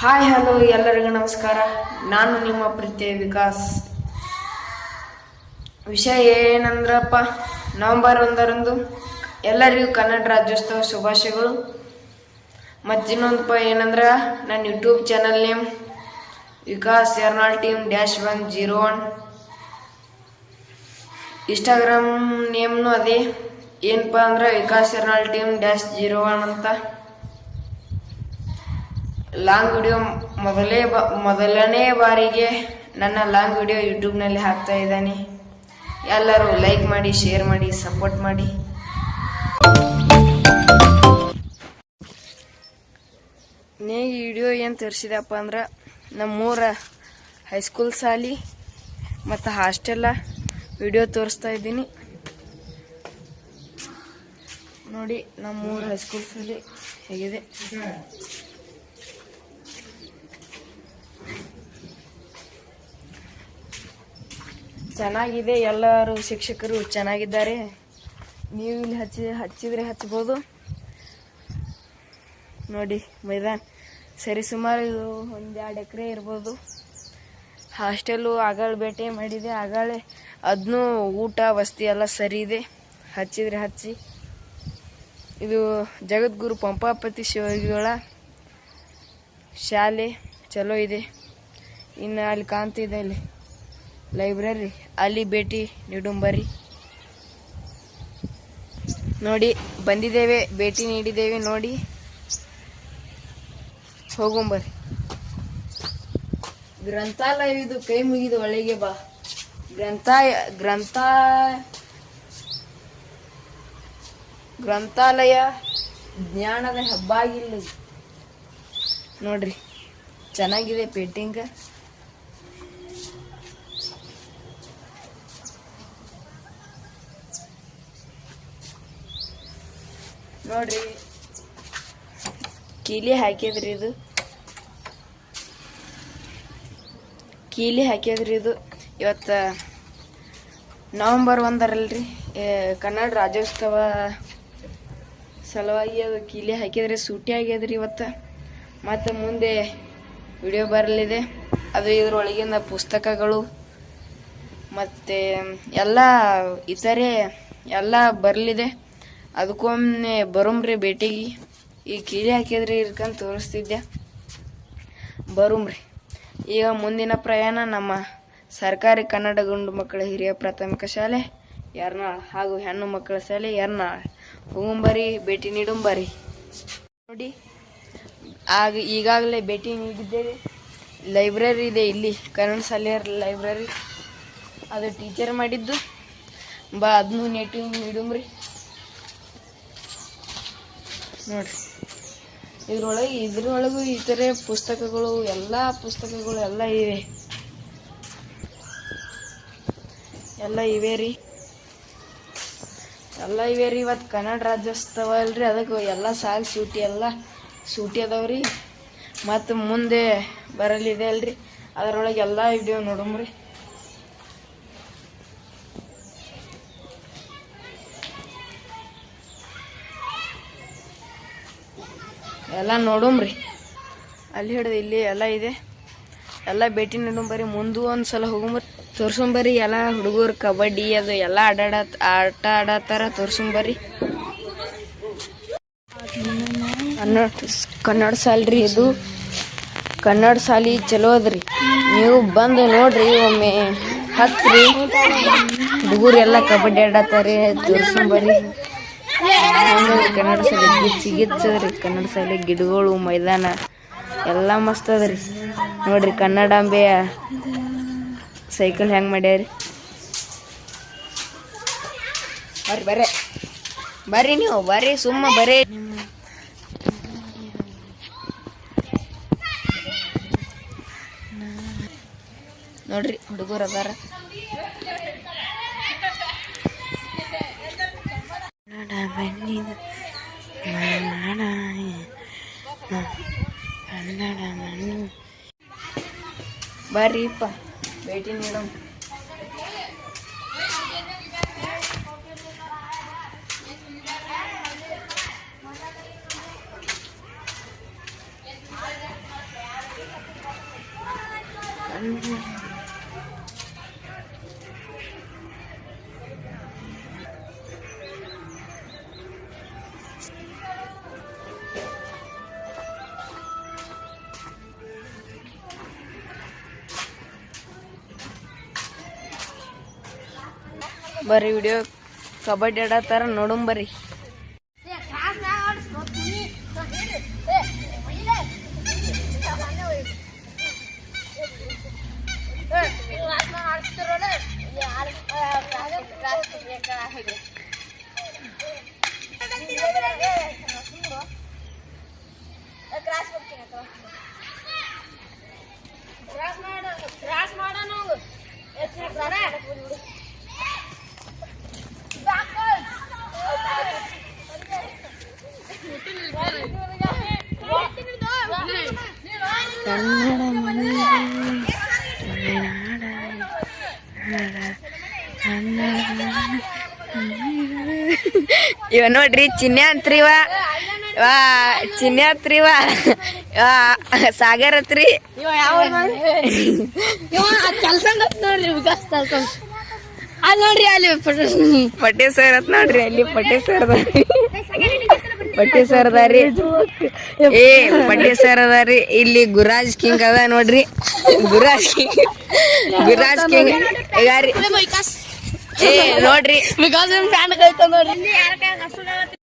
Hi hello ಎಲ್ಲರಿಗೂ ನಮಸ್ಕಾರ. ನಾನು ನಿಮ್ಮ ಪ್ರೀತಿಯ ವಿಕಾಸ್. ವಿಷಯ ಏನಂದ್ರಪ್ಪ, ನವೆಂಬರ್ 1ರಂದು ಎಲ್ಲರಿಗೂ ಕನ್ನಡ ರಾಜ್ಯೋತ್ಸವ ಶುಭಾಶಯಗಳು. ಮತ್ತಿನ್ನೊಂದಪ್ಪ ಏನಂದ್ರೆ, ನನ್ನ YouTube channel name Vikas Yarnal team -101. Instagram ನೇಮ್ನು ಅದೇ, ಏನಪ್ಪ ಅಂದ್ರೆ ವಿಕಾಸ್ ಯರ್ನಾಳ್ ಟೀಮ್ -01 ಅಂತ. ಲಾಂಗ್ ವಿಡಿಯೋ ಮೊದಲನೇ ಬಾರಿಗೆ ನನ್ನ ಲಾಂಗ್ ವಿಡಿಯೋ ಯೂಟ್ಯೂಬ್ನಲ್ಲಿ ಹಾಕ್ತಾ ಇದ್ದಾನೆ. ಎಲ್ಲರೂ ಲೈಕ್ ಮಾಡಿ, ಶೇರ್ ಮಾಡಿ, ಸಪೋರ್ಟ್ ಮಾಡಿ. ಈ ವಿಡಿಯೋ ಏನು ತೋರಿಸಿದಪ್ಪ ಅಂದ್ರೆ, ನಮ್ಮೂರ ಹೈಸ್ಕೂಲ್ ಶಾಲಿ ಮತ್ತು ಹಾಸ್ಟೆಲ್ಲ ವಿಡಿಯೋ ತೋರಿಸ್ತಾ ಇದ್ದೀನಿ ನೋಡಿ. ನಮ್ಮೂರ ಹೈಸ್ಕೂಲ್ ಶಾಲಿ ಹೇಗಿದೆ. ಚೆನ್ನಾಗಿದೆ, ಎಲ್ಲರೂ ಶಿಕ್ಷಕರು ಚೆನ್ನಾಗಿದ್ದಾರೆ. ನೀವು ಇಲ್ಲಿ ಹಚ್ಚಿದ್ರೆ ಹಚ್ಬೋದು ನೋಡಿ. ಮೈದಾನ ಸರಿ ಸುಮಾರು 1-2 ಎಕರೆ ಇರ್ಬೋದು. ಹಾಸ್ಟೆಲ್ಲು ಆಗಾಳೆ ಭೇಟಿ ಮಾಡಿದೆ, ಆಗಾಳೆ ಅದನ್ನೂ ಊಟ ವಸತಿ ಎಲ್ಲ ಸರಿ ಇದೆ. ಹಚ್ಚಿದ್ರೆ ಹಚ್ಚಿ. ಇದು ಜಗದ್ಗುರು ಪಂಪಾಪತಿ ಶಿವಯೋಗಿಗಳ ಶಾಲೆ ಚಲೋ ಇದೆ. ಇನ್ನು ಅಲ್ಲಿ ಕಾಣ್ತಿದೆ, ಇಲ್ಲಿ ಲೈಬ್ರರಿ, ಅಲ್ಲಿ ಭೇಟಿ ನೀಡುಂಬರಿ ನೋಡಿ. ಬಂದಿದ್ದೇವೆ, ಭೇಟಿ ನೀಡಿದ್ದೇವೆ ನೋಡಿ, ಹೋಗುಂಬರಿ. ಗ್ರಂಥಾಲಯ ಇದು, ಕೈ ಮುಗಿದು ಒಳಗೆ ಬಾ. ಗ್ರಂಥಾಲಯ ಜ್ಞಾನದ ಹಬ್ಬಾಗಿಲ್ಲ ನೋಡ್ರಿ. ಚೆನ್ನಾಗಿದೆ ಪೇಂಟಿಂಗ್. ನೋಡ್ರಿ, ಕೀಲಿ ಹಾಕಿದ್ರಿ ಇದು, ಇವತ್ತು ನವೆಂಬರ್ 1ರಲ್ರಿ, ಕನ್ನಡ ರಾಜ್ಯೋತ್ಸವ ಸಲುವಾಗಿ ಅದು ಕೀಲಿ ಹಾಕಿದ್ರಿ. ಸೂಟಿ ಆಗ್ಯದ್ರಿ ಇವತ್ತು. ಮತ್ತು ಮುಂದೆ ವಿಡಿಯೋ ಬರಲಿದೆ. ಅದು ಇದರೊಳಗಿನ ಪುಸ್ತಕಗಳು ಮತ್ತು ಎಲ್ಲ ಇತರೆ ಎಲ್ಲ ಬರಲಿದೆ. ಅದಕ್ಕೊಮ್ಮೆ ಬರುಮ್ರಿ ಭೇಟಿಗೆ. ಈ ಕೀಲಿ ಹಾಕಿದ್ರಿ ಇರ್ಕಂತ ತೋರಿಸ್ತಿದ್ದೆ, ಬರುಮ್ರಿ. ಈಗ ಮುಂದಿನ ಪ್ರಯಾಣ ನಮ್ಮ ಸರ್ಕಾರಿ ಕನ್ನಡ ಗಂಡು ಮಕ್ಕಳ ಹಿರಿಯ ಪ್ರಾಥಮಿಕ ಶಾಲೆ ಯರ್ನಾಳ್ ಹಾಗೂ ಹೆಣ್ಣು ಮಕ್ಕಳ ಶಾಲೆ ಯರ್ನಾಳ್. ಹೋಗುಂಬರಿ, ಭೇಟಿ ನೀಡುಂಬರಿ ನೋಡಿ. ಈಗಾಗಲೇ ಭೇಟಿ ನೀಡಿದ್ದೇವೆ. ಲೈಬ್ರರಿ ಇದೆ ಇಲ್ಲಿ, ಕನ್ನಡ ಶಾಲೆಯ ಲೈಬ್ರರಿ. ಅದು ಟೀಚರ್ ಮಾಡಿದ್ದು. ಅದನ್ನೂ ನೀಡುಂಬ್ರಿ ನೋಡ್ರಿ. ಇದ್ರೊಳಗೂ ಇತರೆ ಪುಸ್ತಕಗಳು ಎಲ್ಲ ಇವೆ, ಎಲ್ಲ ಇವೆ ರೀ. ಇವತ್ತು ಕನ್ನಡ ರಾಜ್ಯೋತ್ಸವ ಅಲ್ರಿ, ಅದಕ್ಕೆ ಎಲ್ಲ ಸಾಲ ಸೂಟಿ ಅದಾವ್ರಿ. ಮತ್ತು ಮುಂದೆ ಬರಲಿದೆ ಅಲ್ರಿ, ಅದರೊಳಗೆ ಎಲ್ಲ ವಿಡಿಯೋ ನೋಡಮ್ರಿ. ಎಲ್ಲ ನೋಡುಮ್ರಿ. ಅಲ್ಲಿ ಹಿಡಿದು ಇಲ್ಲಿ ಎಲ್ಲ ಇದೆ, ಎಲ್ಲ ಭೇಟಿ ನೀಡುಂಬರಿ. ಮುಂದೂ ಒಂದ್ಸಲ ಹೋಗುಂಬರಿ, ತೋರ್ಸಂಬರಿ. ಎಲ್ಲ ಹುಡುಗರು ಕಬಡ್ಡಿ ಅದು ಎಲ್ಲ ಆಟ ಆಡತ್ತಾರ, ತೋರ್ಸಂಬರಿ. ಕನ್ನಡ ಶಾಲ್ರಿ ಇದು, ಕನ್ನಡ ಶಾಲಿ ಚಲೋ ಅದ್ರಿ. ನೀವು ಬಂದು ನೋಡ್ರಿ, ಒಮ್ಮೆ ಹಚ್ಚ್ರಿ. ಹುಡುಗರು ಎಲ್ಲ ಕಬಡ್ಡಿ ಆಡತ್ತಾರೆ, ತೋರ್ಸಂಬರಿ. ಕನ್ನಡ ಶಾಲೆ ಗಿಚ್ಚದ್ರಿ. ಕನ್ನಡ ಶಾಲೆ ಗಿಡಗಳು, ಮೈದಾನ ಎಲ್ಲ ಮಸ್ತ್ ಅದ್ರಿ ನೋಡ್ರಿ. ಕನ್ನಡಾಂಬೆಯ ಸೈಕಲ್ ಹೆಂಗ್ ಮಾಡ್ಯಾರಿ. ಬರ್ರಿ ನೀವು ಬರ್ರಿ, ಸುಮ್ಮ ಬರ್ರಿ ನೋಡ್ರಿ. ಹುಡುಗರು ಅದಾರ. ಬರ್ರಿಪ್ಪ, ಭೇಟಿ ನೀಡೋಣ. ಬರ್ರಿ ವಿಡಿಯೋ ಕಬಡ್ಡಿ ಆಡತ್ತಾರ ನೋಡಂ ಬರ್ರಿ. ಇವ ನೋಡ್ರಿ ಚಿನ್ನೆ ಅಂತ್ರಿವ ಚಿನ್ನೆ ಹತ್ರಿವ ಸಾಗರ್ ಹತ್ರಿ ನೋಡ್ರಿ ಅಲ್ಲಿ ಪಟೇ ಸರ್ ಹತ್ ನೋಡ್ರಿ ಅಲ್ಲಿ ಪಟೇ ಸರ್ ಪಟೇ ಸರ್ ಅದಾರಿ. ಏ ಪಟೇ ಸರ್ ಅದಾರಿ. ಇಲ್ಲಿ ಗುರಾಜ್ ಕಿಂಗ್ ಅದ ನೋಡ್ರಿ. ಗುರಾಜ್ ಕಿಂಗ್ ಏ ನೋಡ್ರಿ ವಿಕಾಸ್ ನೋಡ್ರಿ.